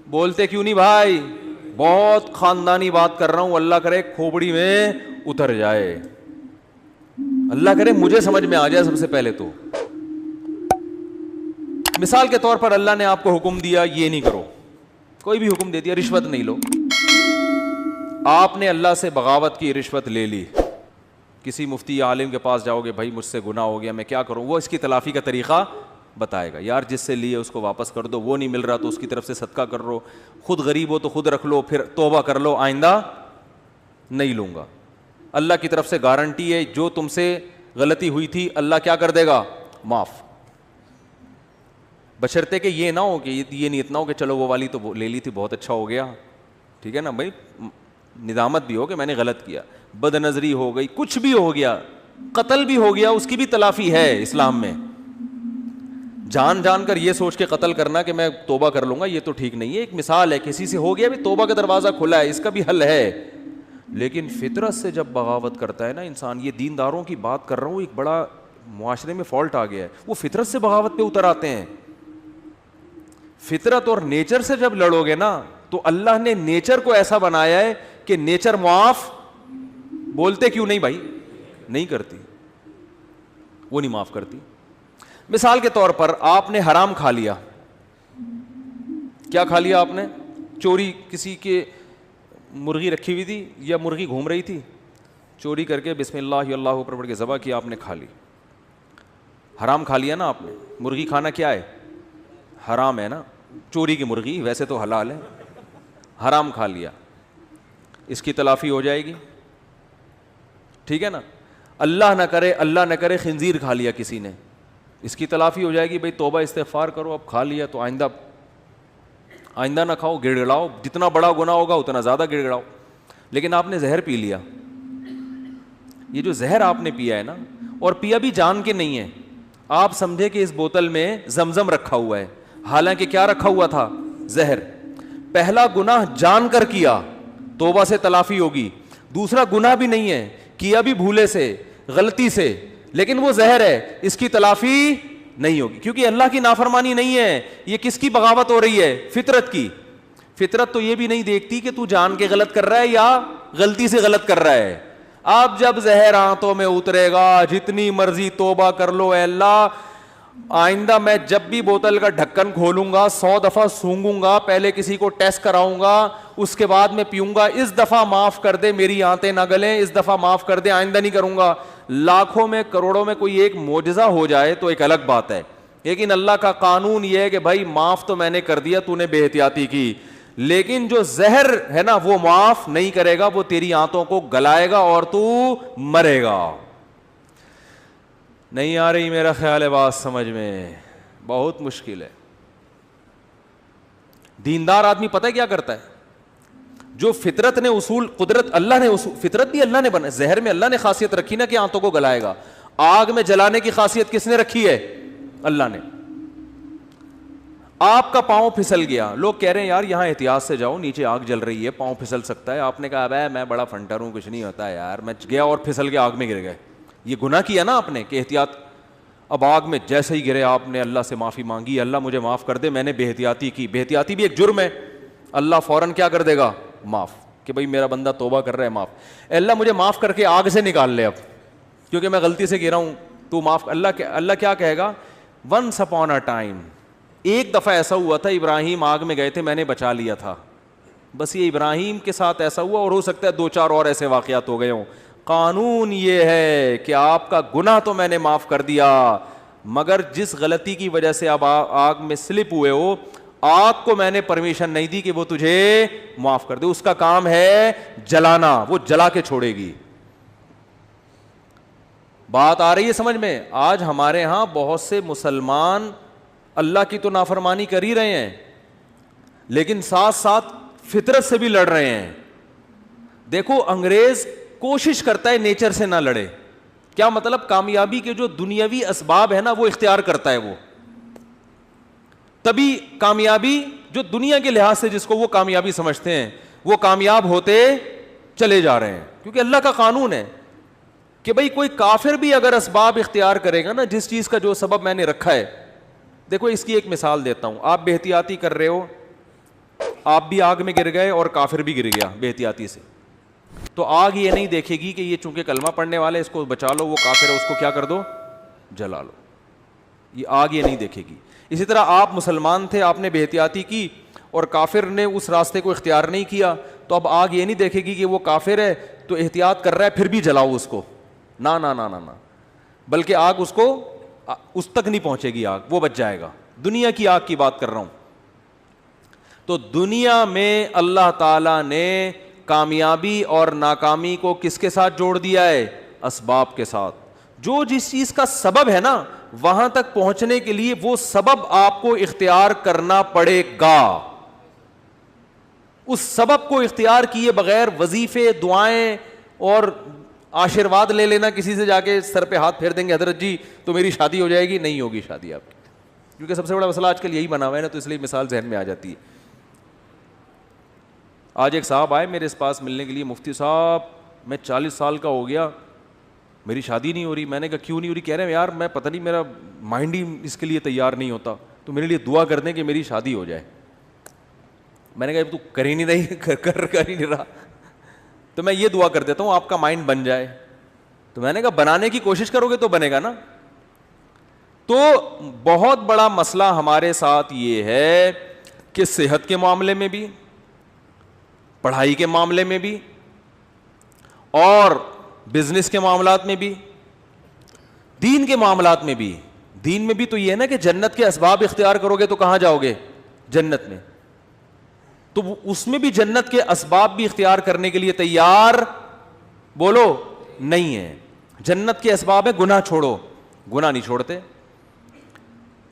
بولتے کیوں نہیں بھائی؟ بہت خاندانی بات کر رہا ہوں, اللہ کرے کھوپڑی میں اتر جائے, اللہ کرے مجھے سمجھ میں آ جائے سب سے پہلے تو. مثال کے طور پر اللہ نے آپ کو حکم دیا یہ نہیں کرو, کوئی بھی حکم دے دیا, رشوت نہیں لو. آپ نے اللہ سے بغاوت کی, رشوت لے لی, کسی مفتی عالم کے پاس جاؤ گے, بھائی مجھ سے گناہ ہو گیا میں کیا کروں, وہ اس کی تلافی کا طریقہ بتائے گا. یار جس سے لیے اس کو واپس کر دو, وہ نہیں مل رہا تو اس کی طرف سے صدقہ کر لو, خود غریب ہو تو خود رکھ لو, پھر توبہ کر لو, آئندہ نہیں لوں گا. اللہ کی طرف سے گارنٹی ہے جو تم سے غلطی ہوئی تھی اللہ کیا کر دے گا, معاف. بشرطے کہ یہ نہ ہو کہ یہ نیت نہ ہو کہ چلو وہ والی تو لے لی تھی بہت اچھا ہو گیا, ٹھیک ہے نا بھائی, ندامت بھی ہو کہ میں نے غلط کیا, بد نظری ہو گئی, کچھ بھی ہو گیا, قتل بھی ہو گیا, اس کی بھی تلافی ہے اسلام میں. جان جان کر یہ سوچ کے قتل کرنا کہ میں توبہ کر لوں گا, یہ تو ٹھیک نہیں ہے. ایک مثال ہے, کسی سے ہو گیا بھی, توبہ کا دروازہ کھلا ہے, اس کا بھی حل ہے. لیکن فطرت سے جب بغاوت کرتا ہے نا انسان, یہ دینداروں کی بات کر رہا ہوں, ایک بڑا معاشرے میں فالٹ آ گیا ہے, وہ فطرت سے بغاوت پہ اتر آتے ہیں. فطرت اور نیچر سے جب لڑو گے نا تو اللہ نے نیچر کو ایسا بنایا ہے کہ نیچر معاف, بولتے کیوں نہیں بھائی, نہیں کرتی, وہ نہیں معاف کرتی. مثال کے طور پر آپ نے حرام کھا لیا, کیا کھا لیا آپ نے, چوری, کسی کے مرغی رکھی ہوئی تھی یا مرغی گھوم رہی تھی, چوری کر کے بسم اللہ اللہ اوپر پڑھ کے ذبح کیا, آپ نے کھا لی, حرام کھا لیا نا آپ نے. مرغی کھانا کیا ہے, حرام ہے نا, چوری کی مرغی ویسے تو حلال ہے, حرام کھا لیا, اس کی تلافی ہو جائے گی, ٹھیک ہے نا. اللہ نہ کرے خنزیر کھا لیا کسی نے, اس کی تلافی ہو جائے گی, بھائی توبہ استغفار کرو, اب کھا لیا تو آئندہ نہ کھاؤ, گڑ گڑاؤ, جتنا بڑا گناہ ہوگا اتنا زیادہ گڑ گڑاؤ. لیکن آپ نے زہر پی لیا, یہ جو زہر آپ نے پیا ہے نا, اور پیا بھی جان کے نہیں ہے, آپ سمجھے کہ اس بوتل میں زمزم رکھا ہوا ہے, حالانکہ کیا رکھا ہوا تھا, زہر. پہلا گناہ جان کر کیا, توبہ سے تلافی ہوگی. دوسرا گناہ بھی نہیں ہے, کیا بھی بھولے سے, غلطی سے, لیکن وہ زہر ہے, اس کی تلافی نہیں ہوگی, کیونکہ اللہ کی نافرمانی نہیں ہے. یہ کس کی بغاوت ہو رہی ہے, فطرت کی. فطرت تو یہ بھی نہیں دیکھتی کہ تو جان کے غلط کر رہا ہے یا غلطی سے غلط کر رہا ہے. اب جب زہر آنتوں میں اترے گا, جتنی مرضی توبہ کر لو, اے اللہ آئندہ میں جب بھی بوتل کا ڈھکن کھولوں گا 100 دفعہ سونگوں گا, پہلے کسی کو ٹیسٹ کراؤں گا, اس کے بعد میں پیوں گا, اس دفعہ معاف کر دے, میری آنتیں نہ گلیں, اس دفعہ معاف کر دے, آئندہ نہیں کروں گا. لاکھوں میں کروڑوں میں کوئی ایک معجزہ ہو جائے تو ایک الگ بات ہے, لیکن اللہ کا قانون یہ ہے کہ بھائی معاف تو میں نے کر دیا, تو نے بے احتیاطی کی, لیکن جو زہر ہے نا وہ معاف نہیں کرے گا, وہ تیری آنتوں کو گلائے گا اور تو مرے گا. نہیں آ رہی میرا خیال ہے بات سمجھ میں, بہت مشکل ہے. دیندار آدمی پتہ ہے کیا کرتا ہے, جو فطرت نے اصول, قدرت اللہ نے اصول, فطرت بھی اللہ نے بنا, زہر میں اللہ نے خاصیت رکھی نا کہ آنتوں کو گلائے گا. آگ میں جلانے کی خاصیت کس نے رکھی ہے, اللہ نے. آپ کا پاؤں پھسل گیا, لوگ کہہ رہے ہیں یار یہاں احتیاط سے جاؤ, نیچے آگ جل رہی ہے, پاؤں پھسل سکتا ہے. آپ نے کہا ابے میں بڑا فنٹر ہوں, کچھ نہیں ہوتا ہے یار, میں گیا اور پھسل کے آگ میں گر گئے. یہ گناہ کیا نا آپ نے کہ احتیاط. اب آگ میں جیسے ہی گرے آپ نے اللہ سے معافی مانگی, اللہ مجھے معاف کر دے, میں نے بے احتیاطی کی. بے احتیاطی بھی ایک جرم ہے, اللہ فوراً کیا کر دے گا, معاف, کہ بھائی میرا بندہ توبہ کر رہا ہے, معاف. اللہ مجھے معاف کر کے آگ سے نکال لے اب, کیونکہ میں غلطی سے گرا ہوں, تو معاف. اللہ کیا کہے گا, ونس اپون اے ٹائم, ایک دفعہ ایسا ہوا تھا, ابراہیم آگ میں گئے تھے, میں نے بچا لیا تھا, بس یہ ابراہیم کے ساتھ ایسا ہوا, اور ہو سکتا ہے 2-4 اور ایسے واقعات ہو گئے ہوں. قانون یہ ہے کہ آپ کا گناہ تو میں نے معاف کر دیا, مگر جس غلطی کی وجہ سے آپ آگ میں سلپ ہوئے ہو, آگ کو میں نے پرمیشن نہیں دی کہ وہ تجھے معاف کر دے. اس کا کام ہے جلانا, وہ جلا کے چھوڑے گی. بات آ رہی ہے سمجھ میں؟ آج ہمارے ہاں بہت سے مسلمان اللہ کی تو نافرمانی کر ہی رہے ہیں, لیکن ساتھ ساتھ فطرت سے بھی لڑ رہے ہیں. دیکھو انگریز کوشش کرتا ہے نیچر سے نہ لڑے, کیا مطلب, کامیابی کے جو دنیاوی اسباب ہے نا وہ اختیار کرتا ہے, وہ تبھی کامیابی جو دنیا کے لحاظ سے جس کو وہ کامیابی سمجھتے ہیں وہ کامیاب ہوتے چلے جا رہے ہیں. کیونکہ اللہ کا قانون ہے کہ بھئی کوئی کافر بھی اگر اسباب اختیار کرے گا نا, جس چیز کا جو سبب میں نے رکھا ہے. دیکھو اس کی ایک مثال دیتا ہوں, آپ بے احتیاطی کر رہے ہو, آپ بھی آگ میں گر گئے اور کافر بھی گر گیا بے احتیاطی سے, تو آگ یہ نہیں دیکھے گی کہ یہ چونکہ کلمہ پڑھنے والے, اس کو بچا لو, وہ کافر ہے اس کو کیا کر دو, جلا لو. یہ آگ یہ نہیں دیکھے گی. اسی طرح آپ مسلمان تھے, آپ نے بے احتیاطی کی اور کافر نے اس راستے کو اختیار نہیں کیا, تو اب آگ یہ نہیں دیکھے گی کہ وہ کافر ہے تو احتیاط کر رہا ہے پھر بھی جلاؤ اس کو, نہ نہ نہ نہ, بلکہ آگ اس کو اس تک نہیں پہنچے گی, آگ وہ بچ جائے گا. دنیا کی آگ کی بات کر رہا ہوں. تو دنیا میں اللہ تعالیٰ نے کامیابی اور ناکامی کو کس کے ساتھ جوڑ دیا ہے, اسباب کے ساتھ. جو جس چیز کا سبب ہے نا, وہاں تک پہنچنے کے لیے وہ سبب آپ کو اختیار کرنا پڑے گا. اس سبب کو اختیار کیے بغیر وظیفے, دعائیں اور آشرواد لے لینا, کسی سے جا کے سر پہ ہاتھ پھیر دیں گے حضرت جی تو میری شادی ہو جائے گی, نہیں ہوگی شادی آپ کی. کیونکہ سب سے بڑا مسئلہ آج کل یہی بنا ہوا ہے نا, تو اس لیے مثال ذہن میں آ جاتی ہے. آج ایک صاحب آئے میرے پاس ملنے کے لیے, مفتی صاحب میں 40 سال کا ہو گیا, میری شادی نہیں ہو رہی. میں نے کہا کیوں نہیں ہو رہی؟ کہہ رہے ہیں یار میں پتہ نہیں, میرا مائنڈ ہی اس کے لیے تیار نہیں ہوتا, تو میرے لیے دعا کر دیں کہ میری شادی ہو جائے. میں نے کہا تو کر ہی نہیں رہی, کر ہی نہیں رہا, تو میں یہ دعا کر دیتا ہوں آپ کا مائنڈ بن جائے. تو میں نے کہا بنانے کی کوشش کرو گے تو بنے گا نا. تو بہت بڑا مسئلہ ہمارے ساتھ یہ ہے کہ صحت کے معاملے میں بھی, پڑھائی کے معاملے میں بھی, اور بزنس کے معاملات میں بھی, دین کے معاملات میں بھی. دین میں بھی تو یہ ہے نا کہ جنت کے اسباب اختیار کرو گے تو کہاں جاؤ گے, جنت میں. تو اس میں بھی جنت کے اسباب بھی اختیار کرنے کے لیے تیار بولو نہیں ہے. جنت کے اسباب ہے گناہ چھوڑو, گناہ نہیں چھوڑتے,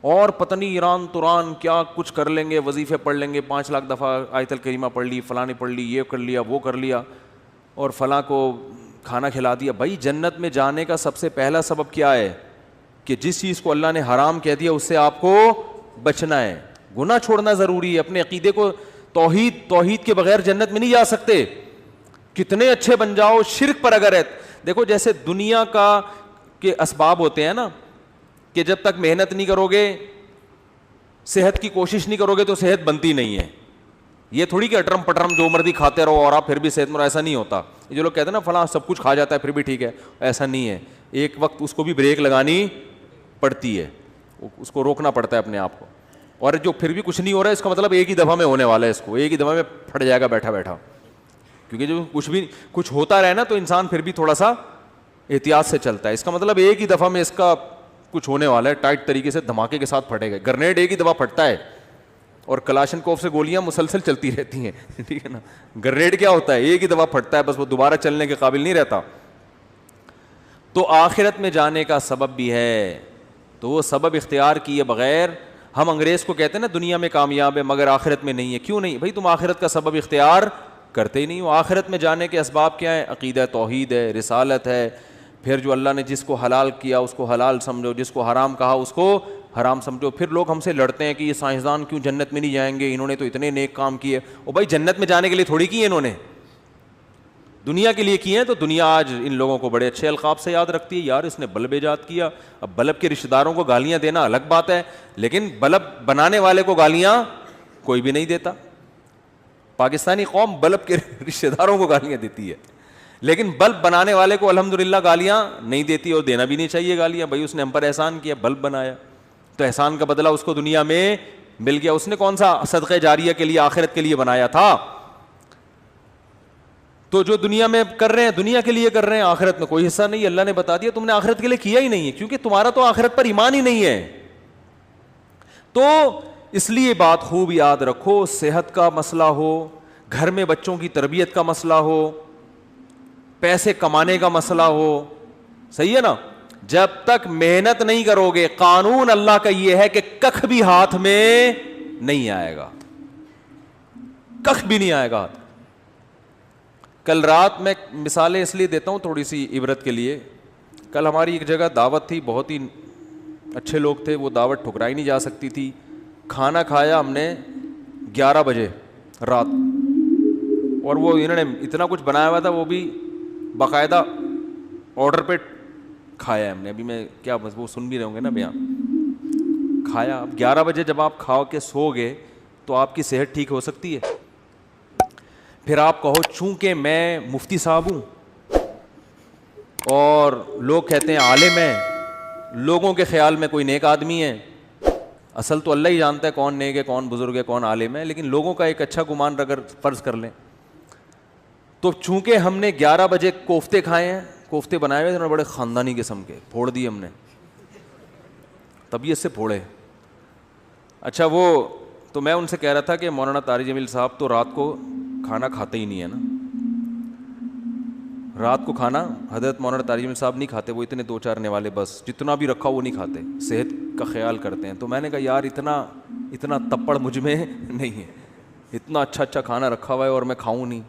اور پتہ نہیں ایران توران کیا کچھ کر لیں گے, وظیفے پڑھ لیں گے, 5 لاکھ دفعہ آیت الکریمہ پڑھ لی, فلاں نے پڑھ لی, یہ کر لیا, وہ کر لیا, اور فلاں کو کھانا کھلا دیا. بھائی جنت میں جانے کا سب سے پہلا سبب کیا ہے کہ جس چیز کو اللہ نے حرام کہہ دیا اس سے آپ کو بچنا ہے. گناہ چھوڑنا ضروری ہے. اپنے عقیدے کو توحید کے بغیر جنت میں نہیں جا سکتے. کتنے اچھے بن جاؤ, شرک پر اگر ہے. دیکھو جیسے دنیا کا کے اسباب ہوتے ہیں نا, کہ جب تک محنت نہیں کرو گے, صحت کی کوشش نہیں کرو گے تو صحت بنتی نہیں ہے. یہ تھوڑی کہ اٹرم پٹرم جو مرضی کھاتے رہو اور آپ پھر بھی صحت مند, ایسا نہیں ہوتا. یہ جو لوگ کہتے ہیں نا فلاں سب کچھ کھا جاتا ہے پھر بھی ٹھیک ہے, ایسا نہیں ہے. ایک وقت اس کو بھی بریک لگانی پڑتی ہے, اس کو روکنا پڑتا ہے اپنے آپ کو. اور جو پھر بھی کچھ نہیں ہو رہا ہے اس کا مطلب ایک ہی دفعہ میں ہونے والا ہے, اس کو ایک ہی دفعہ میں پھٹ جائے گا بیٹھا بیٹھا. کیونکہ جو کچھ ہوتا رہے نا تو انسان پھر بھی تھوڑا سا احتیاط سے چلتا ہے. اس کا مطلب ایک ہی دفعہ میں اس کا کچھ ہونے والا ہے, ٹائٹ طریقے سے دھماکے کے ساتھ پھٹے گا. گرنیڈ ایک ہی دفعہ پھٹتا ہے اور کلاشن کوف سے گولیاں مسلسل چلتی رہتی ہیں, ٹھیک ہے نا. گرنیڈ کیا ہوتا ہے, ایک ہی دفعہ پھٹتا ہے, بس وہ دوبارہ چلنے کے قابل نہیں رہتا. تو آخرت میں جانے کا سبب بھی ہے, تو وہ سبب اختیار کیے بغیر ہم انگریز کو کہتے ہیں نا دنیا میں کامیاب ہے مگر آخرت میں نہیں ہے. کیوں نہیں بھائی, تم آخرت کا سبب اختیار کرتے ہی نہیں ہو. آخرت میں جانے کے اسباب کیا ہیں؟ عقیدہ توحید ہے, رسالت ہے, پھر جو اللہ نے جس کو حلال کیا اس کو حلال سمجھو, جس کو حرام کہا اس کو حرام سمجھو. پھر لوگ ہم سے لڑتے ہیں کہ یہ سائنسدان کیوں جنت میں نہیں جائیں گے, انہوں نے تو اتنے نیک کام کیے. او بھائی جنت میں جانے کے لیے تھوڑی کیے انہوں نے, دنیا کے لیے کیے ہیں. تو دنیا آج ان لوگوں کو بڑے اچھے القاب سے یاد رکھتی ہے, یار اس نے بلب ایجاد کیا. اب بلب کے رشتہ داروں کو گالیاں دینا الگ بات ہے, لیکن بلب بنانے والے کو گالیاں کوئی بھی نہیں دیتا. پاکستانی قوم بلب کے رشتہ داروں کو گالیاں دیتی ہے, لیکن بلب بنانے والے کو الحمدللہ گالیاں نہیں دیتی, اور دینا بھی نہیں چاہیے گالیاں. بھائی اس نے ہم پر احسان کیا, بلب بنایا, تو احسان کا بدلہ اس کو دنیا میں مل گیا. اس نے کون سا صدقہ جاریہ کے لیے آخرت کے لیے بنایا تھا. تو جو دنیا میں کر رہے ہیں دنیا کے لیے کر رہے ہیں, آخرت میں کوئی حصہ نہیں. اللہ نے بتا دیا تم نے آخرت کے لیے کیا ہی نہیں ہے, کیونکہ تمہارا تو آخرت پر ایمان ہی نہیں ہے. تو اس لیے بات خوب یاد رکھو, صحت کا مسئلہ ہو, گھر میں بچوں کی تربیت کا مسئلہ ہو, پیسے کمانے کا مسئلہ ہو, صحیح ہے نا, جب تک محنت نہیں کرو گے, قانون اللہ کا یہ ہے کہ کخ بھی ہاتھ میں نہیں آئے گا, کخ بھی نہیں آئے گا ہاتھ. کل رات میں مثالیں اس لیے دیتا ہوں تھوڑی سی عبرت کے لیے. کل ہماری ایک جگہ دعوت تھی, بہت ہی اچھے لوگ تھے, وہ دعوت ٹھکرائی نہیں جا سکتی تھی. کھانا کھایا ہم نے 11 بجے رات, اور وہ انہوں نے اتنا کچھ بنایا ہوا تھا, وہ بھی باقاعدہ آرڈر پہ کھایا ہم نے. ابھی میں کیا بس وہ سن بھی رہے ہوں گے نا بیان. کھایا. اب 11 بجے جب آپ کھاؤ کے سو گے تو آپ کی صحت ٹھیک ہو سکتی ہے؟ پھر آپ کہو چونکہ میں مفتی صاحب ہوں اور لوگ کہتے ہیں عالم ہے، لوگوں کے خیال میں کوئی نیک آدمی ہے، اصل تو اللہ ہی جانتا ہے کون نیک ہے، کون بزرگ ہے، کون عالم ہے، لیکن لوگوں کا ایک اچھا گمان اگر فرض کر لیں تو چونکہ ہم نے 11 بجے کوفتے کھائے ہیں، کوفتے بنائے ہوئے تھے بڑے خاندانی قسم کے، پھوڑ دیے ہم نے، طبیعت سے پھوڑے. اچھا وہ تو میں ان سے کہہ رہا تھا کہ مولانا طارق جمیل صاحب تو رات کو کھانا کھاتے ہی نہیں ہے نا، رات کو کھانا حضرت مولانا طارق جمیل صاحب نہیں کھاتے، وہ اتنے 2-4 نوالے بس جتنا بھی رکھا وہ نہیں کھاتے، صحت کا خیال کرتے ہیں. تو میں نے کہا یار اتنا تپڑ مجھ میں نہیں ہے، اتنا اچھا کھانا رکھا ہوا ہے اور میں کھاؤں نہیں.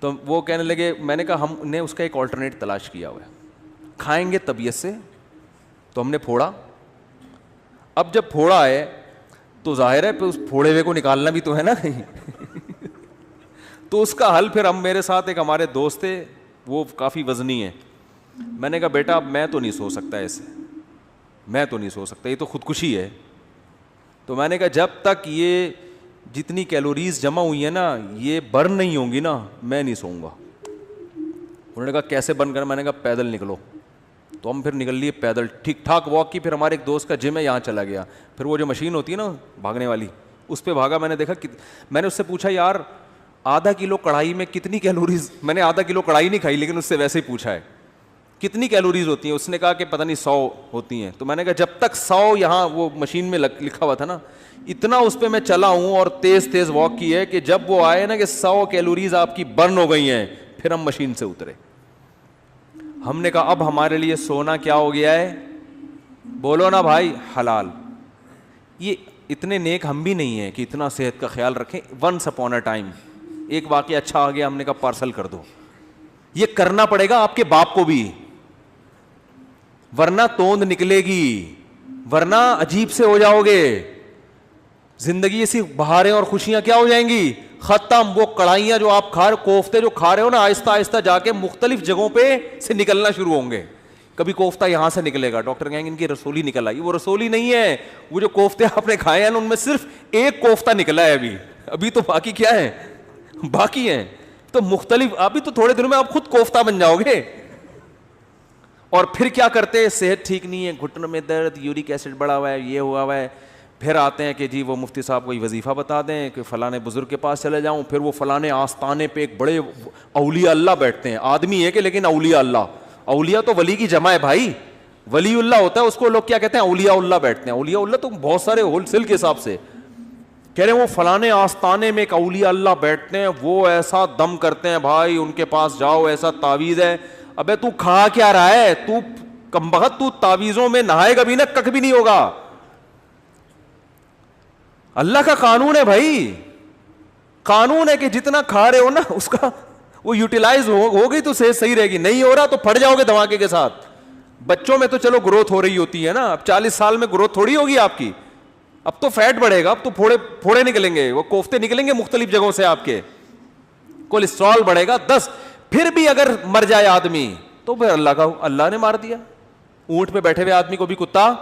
تو وہ کہنے لگے، میں نے کہا ہم نے اس کا ایک آلٹرنیٹ تلاش کیا ہوا ہے، کھائیں گے طبیعت سے. تو ہم نے پھوڑا، اب جب پھوڑا ہے تو ظاہر ہے پھر اس پھوڑے ہوئے کو نکالنا بھی تو ہے نا کہیں. تو اس کا حل پھر ہم، میرے ساتھ ایک ہمارے دوست تھے وہ کافی وزنی ہیں، میں نے کہا بیٹا اب میں تو نہیں سو سکتا ایسے، میں تو نہیں سو سکتا، یہ تو خودکشی ہے. تو میں نے کہا جب تک یہ جتنی کیلوریز جمع ہوئی ہیں نا یہ برن نہیں ہوں گی نا میں نہیں سوؤں گا. انہوں نے کہا کیسے برن کرنا؟ میں نے کہا پیدل نکلو. تو ہم پھر نکل لیے پیدل، ٹھیک ٹھاک واک کی. پھر ہمارے ایک دوست کا جم ہے یہاں چلا گیا، پھر وہ جو مشین ہوتی ہے نا بھاگنے والی اس پہ بھاگا. میں نے دیکھا، میں نے اس سے پوچھا یار آدھا کلو کڑھائی میں کتنی کیلوریز، میں نے آدھا کلو کڑھائی نہیں کھائی لیکن اس سے ویسے ہی پوچھا ہے کتنی کیلوریز ہوتی ہیں. اس نے کہا کہ پتہ نہیں 100 ہوتی ہیں. تو میں نے کہا جب تک 100 یہاں وہ مشین میں لکھا ہوا تھا نا اتنا اس پہ میں چلا ہوں اور تیز واک کی ہے کہ جب وہ آئے نا کہ 100 کیلوریز آپ کی برن ہو گئی ہیں پھر ہم مشین سے اترے. ہم نے کہا اب ہمارے لیے سونا کیا ہو گیا ہے؟ بولو نا بھائی، حلال. یہ اتنے نیک ہم بھی نہیں ہیں کہ اتنا صحت کا خیال رکھیں. ونس اپون اے ٹائم ایک واقعہ اچھا آ گیا، ہم نے کہا پارسل کر دو. یہ کرنا پڑے گا آپ کے باپ کو بھی، ورنہ توند نکلے گی، ورنہ عجیب سے ہو جاؤ گے. زندگی ایسی بہاریں اور خوشیاں کیا ہو جائیں گی، ختم. وہ کڑھائیاں جو آپ کوفتے جو کھا رہے ہو نا آہستہ آہستہ جا کے مختلف جگہوں پہ سے نکلنا شروع ہوں گے. کبھی کوفتہ یہاں سے نکلے گا، ڈاکٹر کہیں گے ان کی رسولی نکل آئی. وہ رسولی نہیں ہے، وہ جو کوفتے آپ نے کھائے ہیں ان میں صرف ایک کوفتہ نکلا ہے ابھی تو باقی کیا ہے، باقی ہیں. تو مختلف، ابھی تو تھوڑے دنوں میں آپ خود کوفتہ بن جاؤ گے. اور پھر کیا کرتے، صحت ٹھیک نہیں ہے، گھٹنوں میں درد، یورک ایسڈ بڑھا ہوا ہے، یہ ہوا ہے. پھر آتے ہیں کہ جی وہ مفتی صاحب کوئی وظیفہ بتا دیں کہ فلاں بزرگ کے پاس چلے جاؤں. پھر وہ فلاں آستانے پہ ایک بڑے اولیاء اللہ بیٹھتے ہیں، آدمی ہے کہ لیکن اولیاء اللہ. اولیاء تو ولی کی جمع ہے بھائی، ولی اللہ ہوتا ہے اس کو لوگ کیا کہتے ہیں، اولیاء اللہ بیٹھتے ہیں. اولیاء اللہ تو بہت سارے ہول سیل کے حساب سے کہہ رہے ہیں. وہ فلاں آستانے میں ایک اولیاء اللہ بیٹھتے ہیں، وہ ایسا دم کرتے ہیں بھائی، ان کے پاس جاؤ ایسا تعویذ ہے. ابے تو کھا کیا رہا ہے، تو کمبخت، تو تعویذوں میں نہائے گا بھی نہ کک بھی نہیں ہوگا. اللہ کا قانون ہے بھائی، قانون ہے کہ جتنا کھا رہے ہو نا اس کا وہ یوٹیلائز ہو گئی تو صحت صحیح رہے گی، نہیں ہو رہا تو پھٹ جاؤ گے دھماکے کے ساتھ. بچوں میں تو چلو گروتھ ہو رہی ہوتی ہے نا، اب 40 سال میں گروتھ تھوڑی ہوگی آپ کی، اب تو فیٹ بڑھے گا، اب تو پھوڑے نکلیں گے، وہ کوفتے نکلیں گے مختلف جگہوں سے، آپ کے کولیسٹرول بڑھے گا 10. پھر بھی اگر مر جائے آدمی تو پھر اللہ نے مار دیا. اونٹ پہ بیٹھے ہوئے آدمی کو بھی کتا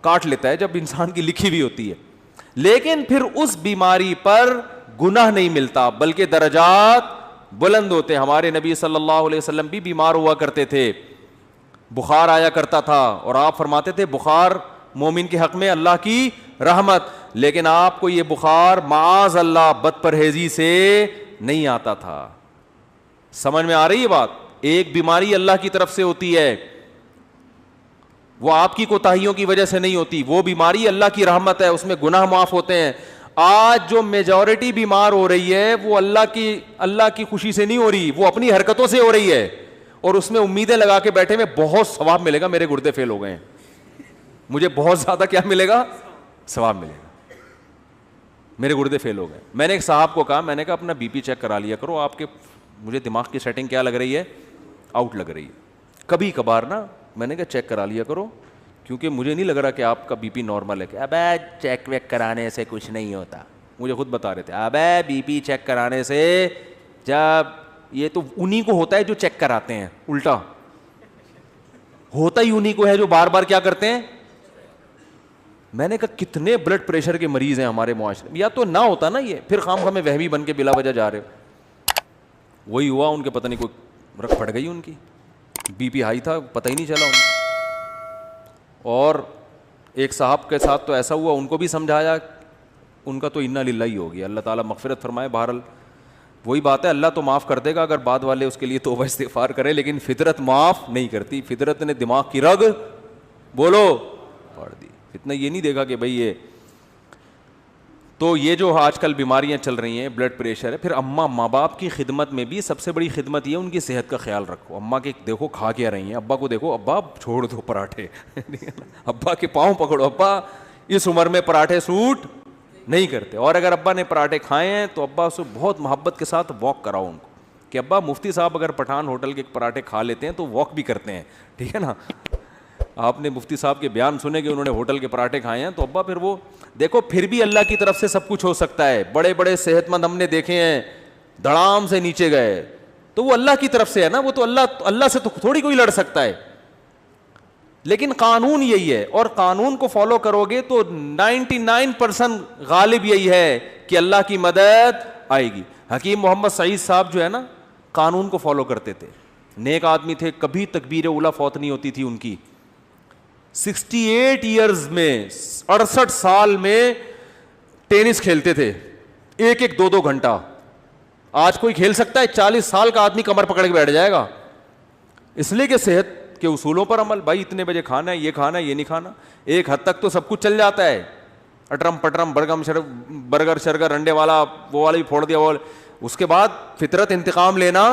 کاٹ لیتا ہے جب انسان کی لکھی ہوئی ہوتی ہے. لیکن پھر اس بیماری پر گناہ نہیں ملتا بلکہ درجات بلند ہوتے ہیں. ہمارے نبی صلی اللہ علیہ وسلم بھی بیمار ہوا کرتے تھے، بخار آیا کرتا تھا اور آپ فرماتے تھے بخار مومن کے حق میں اللہ کی رحمت. لیکن آپ کو یہ بخار معاذ اللہ بد پرہیزی سے نہیں آتا تھا. سمجھ میں آ رہی ہے بات؟ ایک بیماری اللہ کی طرف سے ہوتی ہے، وہ آپ کی کوتاہیوں کی وجہ سے نہیں ہوتی. وہ بیماری اللہ کی رحمت ہے، اس میں گناہ معاف ہوتے ہیں. آج جو میجورٹی بیمار ہو رہی ہے وہ اللہ کی خوشی سے نہیں ہو رہی، وہ اپنی حرکتوں سے ہو رہی ہے، اور اس میں امیدیں لگا کے بیٹھے میں بہت ثواب ملے گا، میرے گردے فیل ہو گئے ہیں، مجھے بہت زیادہ کیا ملے گا، ثواب ملے گا، میرے گردے فیل ہو گئے. میں نے ایک صاحب کو کہا، میں نے کہا اپنا بی پی چیک کرا لیا کرو، آپ کے مجھے دماغ کی سیٹنگ کیا لگ رہی ہے، آؤٹ لگ رہی ہے. کبھی کبھار نا میں نے کہا چیک کرا لیا کرو، کیونکہ مجھے نہیں لگ رہا کہ آپ کا بی پی نارمل ہے. کہ ابے چیک ویک کرانے سے کچھ نہیں ہوتا، مجھے خود بتا رہے تھے ابے بی پی چیک کرانے سے، جب یہ تو انہی کو ہوتا ہے جو چیک کراتے ہیں، الٹا ہوتا ہی انہی کو ہے جو بار بار کیا کرتے ہیں. میں نے کہا کتنے بلڈ پریشر کے مریض ہیں ہمارے معاشرے میں, یا تو نہ ہوتا نا یہ, پھر خام خامے وہمی بن کے بلا وجہ جا رہے ہو. وہی ہوا, ان کے پتہ نہیں کوئی رکھ پڑ گئی, ان کی بی پی ہائی تھا, پتہ ہی نہیں چلا ان. اور ایک صاحب کے ساتھ تو ایسا ہوا, ان کو بھی سمجھایا, ان کا تو انا للہ ہی ہو گیا, اللہ تعالیٰ مغفرت فرمائے. بہرحال وہی بات ہے, اللہ تو معاف کر دے گا اگر بعد والے اس کے لیے توبہ استغفار کرے, لیکن فطرت معاف نہیں کرتی. فطرت نے دماغ کی رگ بولو پاڑ دی. اتنا یہ نہیں دیکھا کہ بھئی یہ تو یہ جو آج کل بیماریاں چل رہی ہیں, بلڈ پریشر ہے. پھر اماں ماں باپ کی خدمت میں بھی سب سے بڑی خدمت یہ ان کی صحت کا خیال رکھو. اماں کے دیکھو کھا کیا رہی ہیں, ابا کو دیکھو, ابا چھوڑ دو پراٹھے, ابا کے پاؤں پکڑو, ابا اس عمر میں پراٹھے سوٹ نہیں کرتے. اور اگر ابا نے پراٹھے کھائے ہیں تو ابا سے بہت محبت کے ساتھ واک کراؤ ان کو, کہ ابا مفتی صاحب اگر پٹھان ہوٹل کے پراٹھے کھا لیتے ہیں تو واک بھی کرتے ہیں, ٹھیک ہے نا. آپ نے مفتی صاحب کے بیان سنے کہ انہوں نے ہوٹل کے پراٹھے کھائے ہیں, تو ابا پھر وہ دیکھو, پھر بھی اللہ کی طرف سے سب کچھ ہو سکتا ہے. بڑے بڑے صحت مند ہم نے دیکھے ہیں دھڑام سے نیچے گئے, تو وہ اللہ کی طرف سے ہے نا, وہ تو اللہ سے تو تھوڑی کوئی لڑ سکتا ہے. لیکن قانون یہی ہے, اور قانون کو فالو کرو گے تو 99% غالب یہی ہے کہ اللہ کی مدد آئے گی. حکیم محمد سعید صاحب جو ہے نا, قانون کو فالو کرتے تھے, نیک آدمی تھے, کبھی تکبیر اولیٰ فوت نہیں ہوتی تھی ان کی. 68 ایئرز میں 68 سال میں ٹینس کھیلتے تھے, ایک ایک 2 گھنٹہ. آج کوئی کھیل سکتا ہے؟ 40 سال کا آدمی کمر پکڑ کے بیٹھ جائے گا, اس لیے کہ صحت کے اصولوں پر عمل. بھائی اتنے بجے کھانا ہے, یہ کھانا ہے, یہ نہیں کھانا. ایک حد تک تو سب کچھ چل جاتا ہے, اٹرم پٹرم برگر شرگر انڈے والا وہ والا بھی پھوڑ دیا, اس کے بعد فطرت انتقام لینا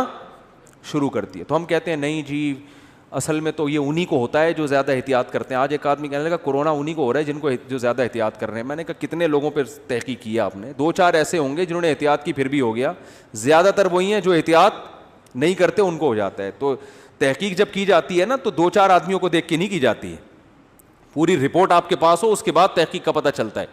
شروع کرتی ہے. تو ہم کہتے ہیں نہیں جی, اصل میں تو یہ انہی کو ہوتا ہے جو زیادہ احتیاط کرتے ہیں. آج ایک آدمی کہنے لگا کورونا انہی کو ہو رہا ہے جن کو جو زیادہ احتیاط کر رہے ہیں. میں نے کہا کتنے لوگوں پہ تحقیق کیا آپ نے؟ 2-4 ایسے ہوں گے جنہوں نے احتیاط کی پھر بھی ہو گیا, زیادہ تر وہی ہیں جو احتیاط نہیں کرتے ان کو ہو جاتا ہے. تو تحقیق جب کی جاتی ہے نا تو 2-4 آدمیوں کو دیکھ کے نہیں کی جاتی ہے, پوری رپورٹ آپ کے پاس ہو اس کے بعد تحقیق کا پتہ چلتا ہے.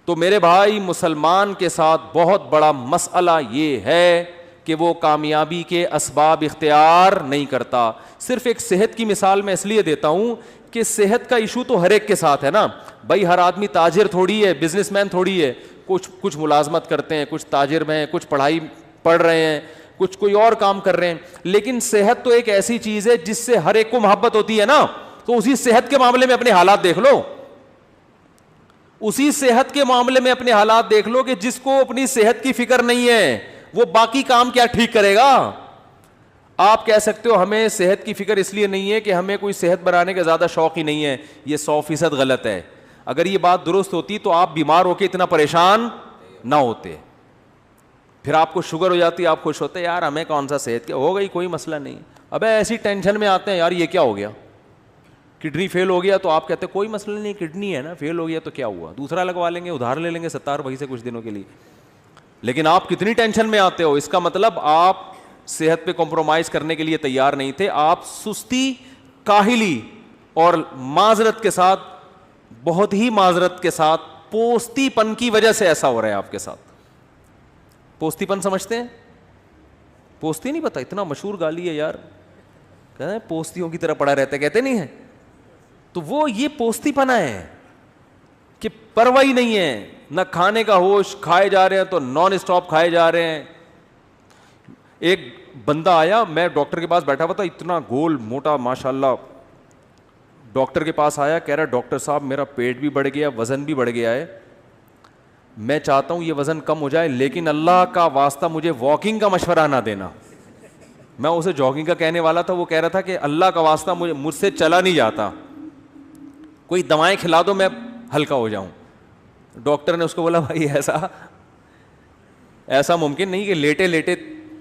تو میرے بھائی, مسلمان کے ساتھ بہت بڑا مسئلہ یہ ہے کہ وہ کامیابی کے اسباب اختیار نہیں کرتا. صرف ایک صحت کی مثال میں اس لیے دیتا ہوں کہ صحت کا ایشو تو ہر ایک کے ساتھ ہے نا بھائی. ہر آدمی تاجر تھوڑی ہے, بزنس مین تھوڑی ہے. کچھ ملازمت کرتے ہیں, کچھ تاجر میں ہیں, کچھ پڑھائی پڑھ رہے ہیں, کچھ کوئی اور کام کر رہے ہیں. لیکن صحت تو ایک ایسی چیز ہے جس سے ہر ایک کو محبت ہوتی ہے نا. تو اسی صحت کے معاملے میں اپنے حالات دیکھ لو, اسی صحت کے معاملے میں اپنے حالات دیکھ لو کہ جس کو اپنی صحت کی فکر نہیں ہے وہ باقی کام کیا ٹھیک کرے گا. آپ کہہ سکتے ہو ہمیں صحت کی فکر اس لیے نہیں ہے کہ ہمیں کوئی صحت بنانے کا زیادہ شوق ہی نہیں ہے. یہ 100% غلط ہے. اگر یہ بات درست ہوتی تو آپ بیمار ہو کے اتنا پریشان نہ ہوتے. پھر آپ کو شوگر ہو جاتی, آپ خوش ہوتے یار ہمیں کون سا صحت کیا ہو گئی, کوئی مسئلہ نہیں. ابے ایسی ٹینشن میں آتے ہیں یار یہ کیا ہو گیا, کڈنی فیل ہو گیا, تو آپ کہتے ہیں کوئی مسئلہ نہیں, کڈنی ہے نا, فیل ہو گیا تو کیا ہوا, دوسرا لگوا لیں گے, ادھار لے لیں گے 70 وہی سے کچھ دنوں کے لیے. لیکن آپ کتنی ٹینشن میں آتے ہو, اس کا مطلب آپ صحت پہ کمپرومائز کرنے کے لیے تیار نہیں تھے. آپ سستی, کاہلی اور معذرت کے ساتھ, بہت ہی معذرت کے ساتھ, پوستی پن کی وجہ سے ایسا ہو رہا ہے آپ کے ساتھ. پوستی پن سمجھتے ہیں؟ پوستی نہیں پتا, اتنا مشہور گالی ہے یار, کہتے ہیں پوستیوں کی طرح پڑا رہتا ہے, کہتے نہیں ہے. تو وہ یہ پوستی پنا ہے کہ پرواہ ہی نہیں ہے, نہ کھانے کا ہوش, کھائے جا رہے ہیں تو نان اسٹاپ کھائے جا رہے ہیں. ایک بندہ آیا, میں ڈاکٹر کے پاس بیٹھا ہوا تھا, اتنا گول موٹا ماشاءاللہ. ڈاکٹر کے پاس آیا, کہہ رہا ڈاکٹر صاحب میرا پیٹ بھی بڑھ گیا, وزن بھی بڑھ گیا ہے, میں چاہتا ہوں یہ وزن کم ہو جائے, لیکن اللہ کا واسطہ مجھے واکنگ کا مشورہ نہ دینا. میں اسے جاگنگ کا کہنے والا تھا, وہ کہہ رہا تھا کہ اللہ کا واسطہ مجھ سے چلا نہیں جاتا, کوئی دوائیں کھلا دو میں ہلکا ہو جاؤں. ڈاکٹر نے اس کو بولا بھائی ایسا ممکن نہیں کہ لیٹے لیٹے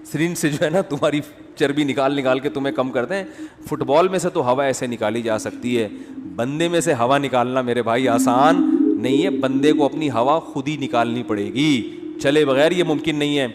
سرنج سے جو ہے نا تمہاری چربی نکال کے تمہیں کم کر دیں. فٹ بال میں سے تو ہوا ایسے نکالی جا سکتی ہے, بندے میں سے ہوا نکالنا میرے بھائی آسان نہیں ہے. بندے کو اپنی ہوا خود ہی نکالنی پڑے گی, چلے بغیر یہ ممکن نہیں ہے.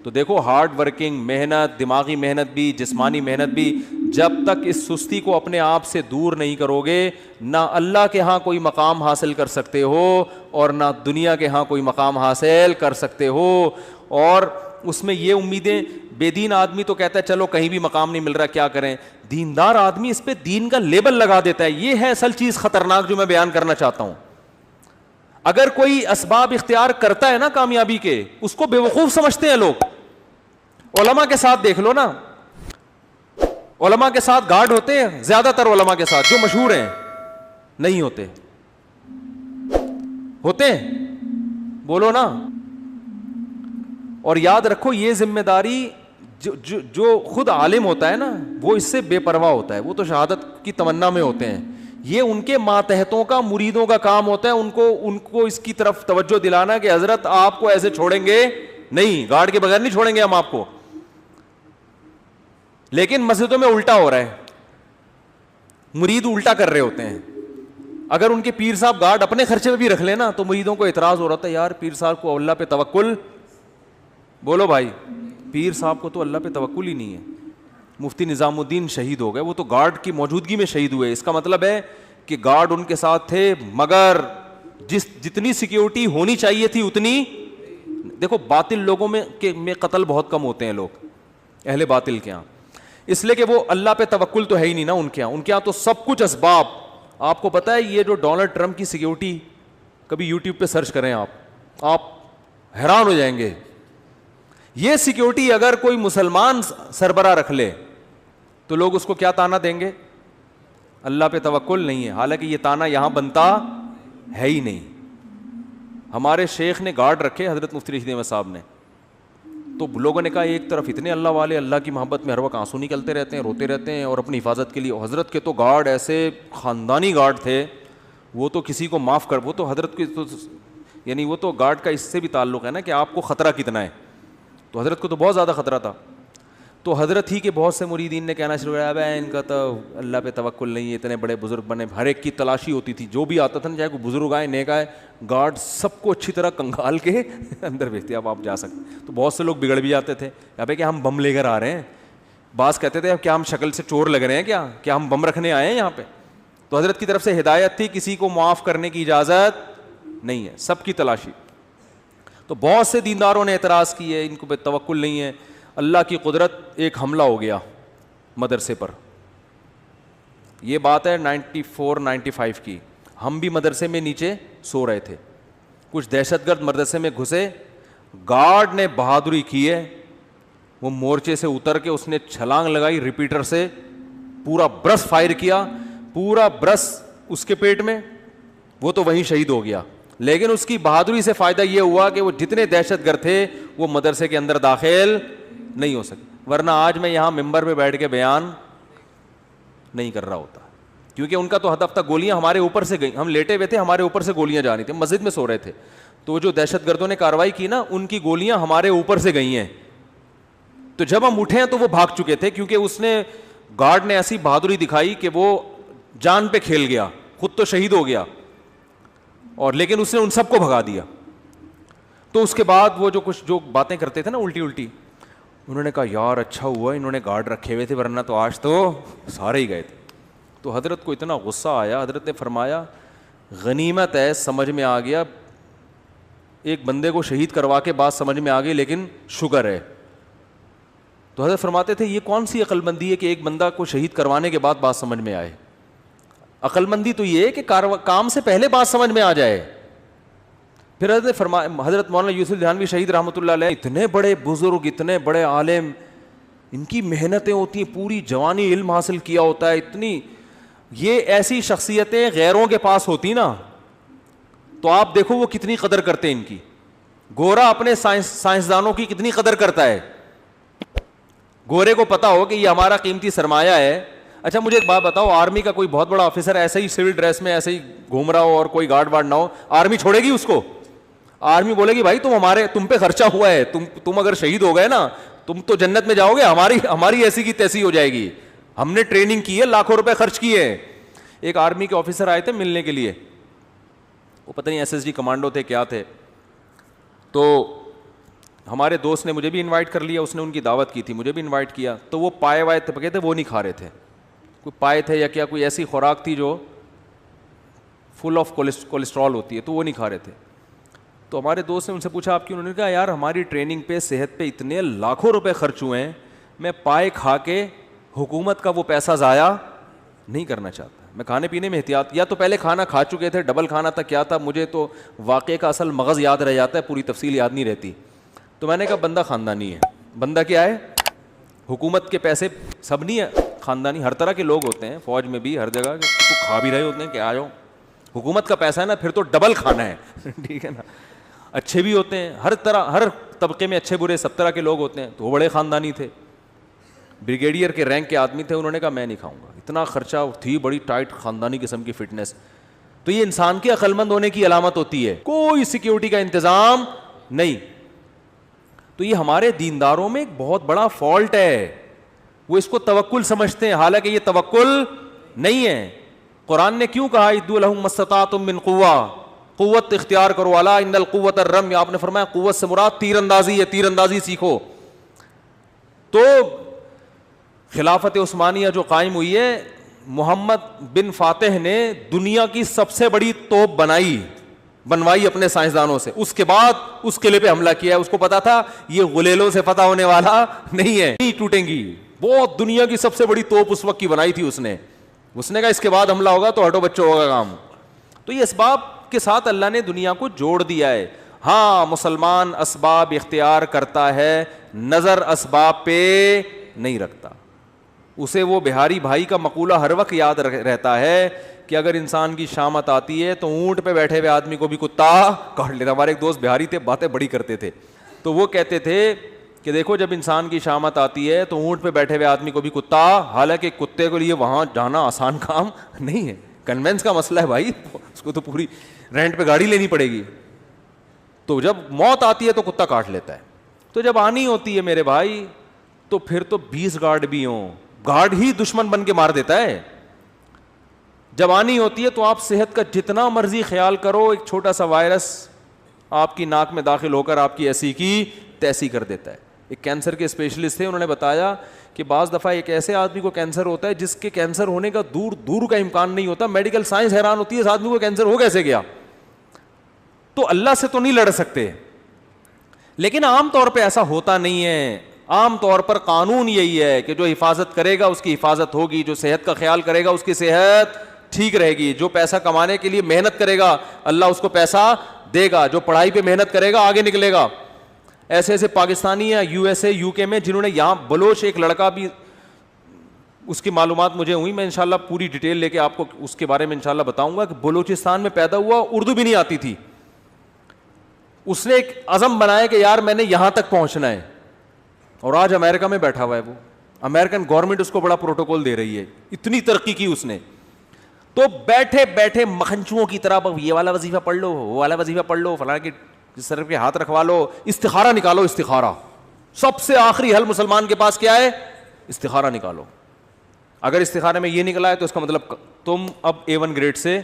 تو دیکھو ہارڈ ورکنگ, محنت, دماغی محنت بھی, جسمانی محنت بھی, جب تک اس سستی کو اپنے آپ سے دور نہیں کرو گے, نہ اللہ کے ہاں کوئی مقام حاصل کر سکتے ہو اور نہ دنیا کے ہاں کوئی مقام حاصل کر سکتے ہو. اور اس میں یہ امیدیں, بے دین آدمی تو کہتا ہے چلو کہیں بھی مقام نہیں مل رہا کیا کریں, دیندار آدمی اس پہ دین کا لیبل لگا دیتا ہے. یہ ہے اصل چیز خطرناک جو میں بیان کرنا چاہتا ہوں. اگر کوئی اسباب اختیار کرتا ہے نا کامیابی کے, اس کو بیوقوف سمجھتے ہیں لوگ. علماء کے ساتھ دیکھ لو نا, علماء کے ساتھ گارڈ ہوتے ہیں, زیادہ تر علماء کے ساتھ جو مشہور ہیں نہیں ہوتے, ہوتے ہیں؟ بولو نا. اور یاد رکھو یہ ذمہ داری جو خود عالم ہوتا ہے نا وہ اس سے بے پرواہ ہوتا ہے, وہ تو شہادت کی تمنا میں ہوتے ہیں. یہ ان کے ماتحتوں کا, مریدوں کا کام ہوتا ہے ان کو اس کی طرف توجہ دلانا کہ حضرت آپ کو ایسے چھوڑیں گے نہیں, گارڈ کے بغیر نہیں چھوڑیں گے ہم آپ کو. لیکن مسجدوں میں الٹا ہو رہا ہے, مرید الٹا کر رہے ہوتے ہیں. اگر ان کے پیر صاحب گارڈ اپنے خرچے پہ بھی رکھ لینا تو مریدوں کو اعتراض ہو رہا تھا, یار پیر صاحب کو اللہ پہ توکل, بولو بھائی پیر صاحب کو تو اللہ پہ توکل ہی نہیں ہے. مفتی نظام الدین شہید ہو گئے, وہ تو گارڈ کی موجودگی میں شہید ہوئے. اس کا مطلب ہے کہ گارڈ ان کے ساتھ تھے مگر جتنی سیکیورٹی ہونی چاہیے تھی اتنی. دیکھو باطل لوگوں میں قتل بہت کم ہوتے ہیں لوگ, اہل باطل کے یہاں, اس لیے کہ وہ اللہ پہ توکل تو ہے ہی نہیں نا ان کے یہاں تو سب کچھ اسباب. آپ کو پتا ہے یہ جو ڈونلڈ ٹرمپ کی سیکیورٹی, کبھی یوٹیوب پہ سرچ کریں آپ حیران ہو جائیں گے. یہ سیکیورٹی اگر کوئی مسلمان سربراہ رکھ لے تو لوگ اس کو کیا تانا دیں گے؟ اللہ پہ توکل نہیں ہے. حالانکہ یہ تانا یہاں بنتا ہے ہی نہیں. ہمارے شیخ نے گارڈ رکھے, حضرت مفتی رشید احمد صاحب نے, تو لوگوں نے کہا ایک طرف اتنے اللہ والے, اللہ کی محبت میں ہر وقت آنسو نکلتے رہتے ہیں, روتے رہتے ہیں, اور اپنی حفاظت کے لیے. حضرت کے تو گارڈ ایسے خاندانی گارڈ تھے, وہ تو کسی کو معاف کر, وہ تو حضرت کی تو یعنی وہ تو گارڈ کا اس سے بھی تعلق ہے نا کہ آپ کو خطرہ کتنا ہے. تو حضرت کو تو بہت زیادہ خطرہ تھا. تو حضرت ہی کے بہت سے مریدین نے کہنا شروع کیا, بھائی ان کا تو اللہ پہ توکل نہیں ہے, اتنے بڑے بزرگ بنے. ہر ایک کی تلاشی ہوتی تھی, جو بھی آتا تھا نا, چاہے کوئی بزرگ آئے نیک آئے, گارڈ سب کو اچھی طرح کنگال کے اندر بھیجتے, اب آپ جا سکتے. تو بہت سے لوگ بگڑ بھی جاتے تھے, ابے کہ ہم بم لے کر آ رہے ہیں. بعض کہتے تھے کیا ہم شکل سے چور لگ رہے ہیں, کیا ہم بم رکھنے آئے ہیں یہاں پہ. تو حضرت کی طرف سے ہدایت تھی, کسی کو معاف کرنے کی اجازت نہیں ہے, سب کی تلاشی. تو بہت سے دینداروں نے اعتراض کیے, ان کو پہ توکل نہیں ہے. اللہ کی قدرت, ایک حملہ ہو گیا مدرسے پر. یہ بات ہے 94-95 کی. ہم بھی مدرسے میں نیچے سو رہے تھے, کچھ دہشت گرد مدرسے میں گھسے. گارڈ نے بہادری کی ہے, وہ مورچے سے اتر کے اس نے چھلانگ لگائی, ریپیٹر سے پورا برس فائر کیا, پورا برس اس کے پیٹ میں, وہ تو وہیں شہید ہو گیا. لیکن اس کی بہادری سے فائدہ یہ ہوا کہ وہ جتنے دہشت گرد تھے وہ مدرسے کے اندر داخل نہیں ہو سکے. ورنہ آج میں یہاں ممبر پہ بیٹھ کے بیان نہیں کر رہا ہوتا, کیونکہ ان کا تو ہدف تھا گولیاں ہمارے اوپر سے گئیں, ہم لیٹے ہوئے تھے, ہمارے اوپر سے گولیاں جا رہی تھیں, مسجد میں سو رہے تھے. تو جو دہشت گردوں نے کارروائی کی نا, ان کی گولیاں ہمارے اوپر سے گئی ہیں. تو جب ہم اٹھے ہیں تو وہ بھاگ چکے تھے, کیونکہ اس نے گارڈ نے ایسی بہادری دکھائی کہ وہ جان پہ کھیل گیا, خود تو شہید ہو گیا, اور لیکن اس نے ان سب کو بھگا دیا. تو اس کے بعد وہ جو باتیں کرتے تھے نا الٹی, انہوں نے کہا یار اچھا ہوا انہوں نے گارڈ رکھے ہوئے تھے, ورنہ تو آج تو سارے ہی گئے تھے. تو حضرت کو اتنا غصہ آیا, حضرت نے فرمایا غنیمت ہے, سمجھ میں آ گیا, ایک بندے کو شہید کروا کے بات سمجھ میں آ گئی, لیکن شکر ہے. تو حضرت فرماتے تھے یہ کون سی عقل مندی ہے کہ ایک بندہ کو شہید کروانے کے بعد بات سمجھ میں آئے. عقل مندی تو یہ ہے کہ کام سے پہلے بات سمجھ میں آ جائے. پھر حضرت نے فرمایا, حضرت مولانا یوسف دھیانوی شہید رحمۃ اللہ علیہ, اتنے بڑے بزرگ, اتنے بڑے عالم, ان کی محنتیں ہوتی ہیں, پوری جوانی علم حاصل کیا ہوتا ہے, اتنی یہ ایسی شخصیتیں غیروں کے پاس ہوتی نا تو آپ دیکھو وہ کتنی قدر کرتے ہیں ان کی. گورا اپنے سائنسدانوں کی کتنی قدر کرتا ہے. گورے کو پتا ہو کہ یہ ہمارا قیمتی سرمایہ ہے. اچھا مجھے ایک بات بتاؤ, آرمی کا کوئی بہت بڑا آفیسر ایسے ہی سول ڈریس میں ایسے ہی گھوم رہا ہو اور کوئی گارڈ وارڈ نہ ہو, آرمی چھوڑے گی اس کو؟ آرمی بولے گی بھائی تم پہ خرچہ ہوا ہے, تم اگر شہید ہو گئے نا تم تو جنت میں جاؤ گے, ہماری ایسی کی تیسی ہو جائے گی, ہم نے ٹریننگ کی ہے, لاکھوں روپے خرچ کیے ہیں. ایک آرمی کے آفیسر آئے تھے ملنے کے لیے, وہ پتہ نہیں SSG کمانڈو تھے کیا تھے. تو ہمارے دوست نے مجھے بھی انوائٹ کر لیا, اس نے ان کی دعوت کی تھی, مجھے بھی انوائٹ کیا. تو وہ پائے وائے پکے تھے, وہ نہیں کھا رہے تھے, کوئی پائے تھے یا کیا کوئی ایسی خوراک تھی جو فل آف کولیسٹرول ہوتی ہے, تو وہ نہیں کھا رہے تھے. تو ہمارے دوست نے ان سے پوچھا آپ کیوں؟ انہوں نے کہا یار ہماری ٹریننگ پہ, صحت پہ اتنے لاکھوں روپے خرچ ہوئے ہیں, میں پائے کھا کے حکومت کا وہ پیسہ ضائع نہیں کرنا چاہتا, میں کھانے پینے میں احتیاط, یا تو پہلے کھانا کھا چکے تھے, ڈبل کھانا تھا, کیا تھا, مجھے تو واقعے کا اصل مغز یاد رہ جاتا ہے, پوری تفصیل یاد نہیں رہتی. تو میں نے کہا بندہ خاندانی ہے. بندہ کیا ہے؟ حکومت کے پیسے سب نہیں ہے خاندانی, ہر طرح کے لوگ ہوتے ہیں, فوج میں بھی ہر جگہ تو کھا بھی رہے ہوتے ہیں کہ آ جاؤ, حکومت کا پیسہ ہے نا, پھر تو ڈبل کھانا ہے. ٹھیک ہے نا. اچھے بھی ہوتے ہیں, ہر طرح ہر طبقے میں اچھے برے سب طرح کے لوگ ہوتے ہیں. تو وہ بڑے خاندانی تھے, بریگیڈیئر کے رینک کے آدمی تھے, انہوں نے کہا میں نہیں کھاؤں گا. اتنا خرچہ تھی, بڑی ٹائٹ خاندانی قسم کی فٹنس. تو یہ انسان کے عقل مند ہونے کی علامت ہوتی ہے. کوئی سیکیورٹی کا انتظام نہیں. تو یہ ہمارے دینداروں میں ایک بہت بڑا فالٹ ہے, وہ اس کو توکل سمجھتے ہیں, حالانکہ یہ توکل نہیں ہے. قرآن نے کیوں کہا ادوا لہم ما استطعتم من قوہ, قوت اختیار کرو, الا ان القوۃ الرمی, آپ نے فرمایا قوت سے مراد تیر اندازی ہے, تیر اندازی سیکھو. تو خلافت عثمانیہ جو قائم ہوئی ہے, محمد بن فاتح نے دنیا کی سب سے بڑی توپ بنوائی اپنے سائنسدانوں سے, اس کے بعد اس قلعے پہ حملہ کیا ہے. اس کو پتا تھا یہ غلیلوں سے فتح ہونے والا نہیں ہے, نہیں ٹوٹیں گی. بہت دنیا کی سب سے بڑی توپ اس وقت کی بنائی تھی اس نے کہا اس کے بعد حملہ ہوگا تو ہٹو بچوں ہوگا کام. تو یہ اسباب کے ساتھ اللہ نے دنیا کو جوڑ دیا ہے. ہاں مسلمان اسباب اختیار کرتا ہے, نظر اسباب پہ نہیں رکھتا. اسے وہ بہاری بھائی کا مقولہ ہر وقت یاد رہتا ہے کہ اگر انسان کی شامت آتی ہے تو اونٹ پہ بیٹھے ہوئے آدمی کو بھی کتا کاٹ لیتا. ہمارے ایک دوست بہاری تھے, باتیں بڑی کرتے تھے, تو وہ کہتے تھے کہ دیکھو جب انسان کی شامت آتی ہے تو اونٹ پہ بیٹھے ہوئے آدمی کو بھی کتا, حالانکہ کتے کے لیے وہاں جانا آسان کام نہیں ہے, کنوینس کا مسئلہ ہے بھائی, اس کو تو پوری رینٹ پہ گاڑی لینی پڑے گی. تو جب موت آتی ہے تو کتا کاٹ لیتا ہے. تو جب آنی ہوتی ہے میرے بھائی تو پھر تو 20 گارڈ بھی ہوں, گارڈ ہی دشمن بن کے مار دیتا ہے. جب آنی ہوتی ہے تو آپ صحت کا جتنا مرضی خیال کرو, ایک چھوٹا سا وائرس آپ کی ناک میں داخل ہو کر آپ کی ایسی کی تیسی کر دیتا ہے. ایک کینسر کے اسپیشلسٹ تھے, انہوں نے بتایا کہ بعض دفعہ ایک ایسے آدمی کو کینسر ہوتا ہے جس کے کینسر ہونے کا دور کا امکان نہیں ہوتا. میڈیکل سائنس حیران ہوتی ہے اس آدمی کو کینسر ہو کیسے گیا. تو اللہ سے تو نہیں لڑ سکتے, لیکن عام طور پہ ایسا ہوتا نہیں ہے. عام طور پر قانون یہی ہے کہ جو حفاظت کرے گا اس کی حفاظت ہوگی, جو صحت کا خیال کرے گا اس کی صحت ٹھیک رہے گی, جو پیسہ کمانے کے لیے محنت کرے گا اللہ اس کو پیسہ دے گا, جو پڑھائی پہ محنت کرے گا آگے نکلے گا. ایسے ایسے پاکستانی یا یو ایس اے یو کے میں جنہوں نے, یہاں بلوچ ایک لڑکا بھی, اس کی معلومات مجھے ہوئی, میں انشاءاللہ پوری ڈیٹیل لے کے آپ کو اس کے بارے میں انشاءاللہ بتاؤں گا, کہ بلوچستان میں پیدا ہوا, اردو بھی نہیں آتی تھی. اس نے ایک عزم بنایا کہ یار میں نے یہاں تک پہنچنا ہے, اور آج امریکہ میں بیٹھا ہوا ہے. وہ امریکن گورنمنٹ اس کو بڑا پروٹوکول دے رہی ہے, اتنی ترقی کی اس نے. تو بیٹھے بیٹھے مکھنچوؤں کی طرح یہ والا وظیفہ پڑھ لو, وہ والا وظیفہ پڑھ لو, فلاں کی سر پہ ہاتھ رکھوا لو, استخارہ نکالو. استخارہ سب سے آخری حل مسلمان کے پاس کیا ہے؟ استخارہ نکالو. اگر استخارے میں یہ نکلا ہے تو اس کا مطلب تم اب A1 گریڈ سے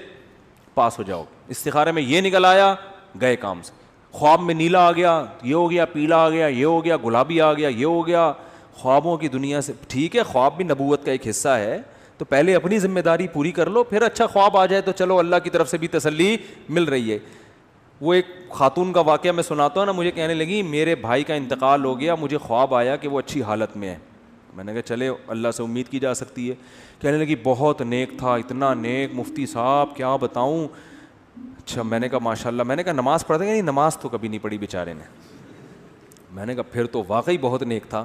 پاس ہو جاؤ. استخارے میں یہ نکل آیا, گئے کام سے. خواب میں نیلا آ گیا, یہ ہو گیا, پیلا آ گیا, یہ ہو گیا, گلابی آ گیا, یہ ہو گیا. خوابوں کی دنیا سے ٹھیک ہے, خواب بھی نبوت کا ایک حصہ ہے, تو پہلے اپنی ذمہ داری پوری کر لو, پھر اچھا خواب آ جائے تو چلو اللہ کی طرف سے بھی تسلی مل رہی ہے. وہ ایک خاتون کا واقعہ میں سناتا ہوں نا, مجھے کہنے لگی میرے بھائی کا انتقال ہو گیا, مجھے خواب آیا کہ وہ اچھی حالت میں ہے. میں نے کہا چلے اللہ سے امید کی جا سکتی ہے. کہنے لگی بہت نیک تھا, اتنا نیک مفتی صاحب کیا بتاؤں. اچھا, میں نے کہا ماشاء اللہ. میں نے کہا نماز پڑھتے ہیں؟ نہیں, نماز تو کبھی نہیں پڑھی بیچارے نے. میں نے کہا پھر تو واقعی بہت نیک تھا.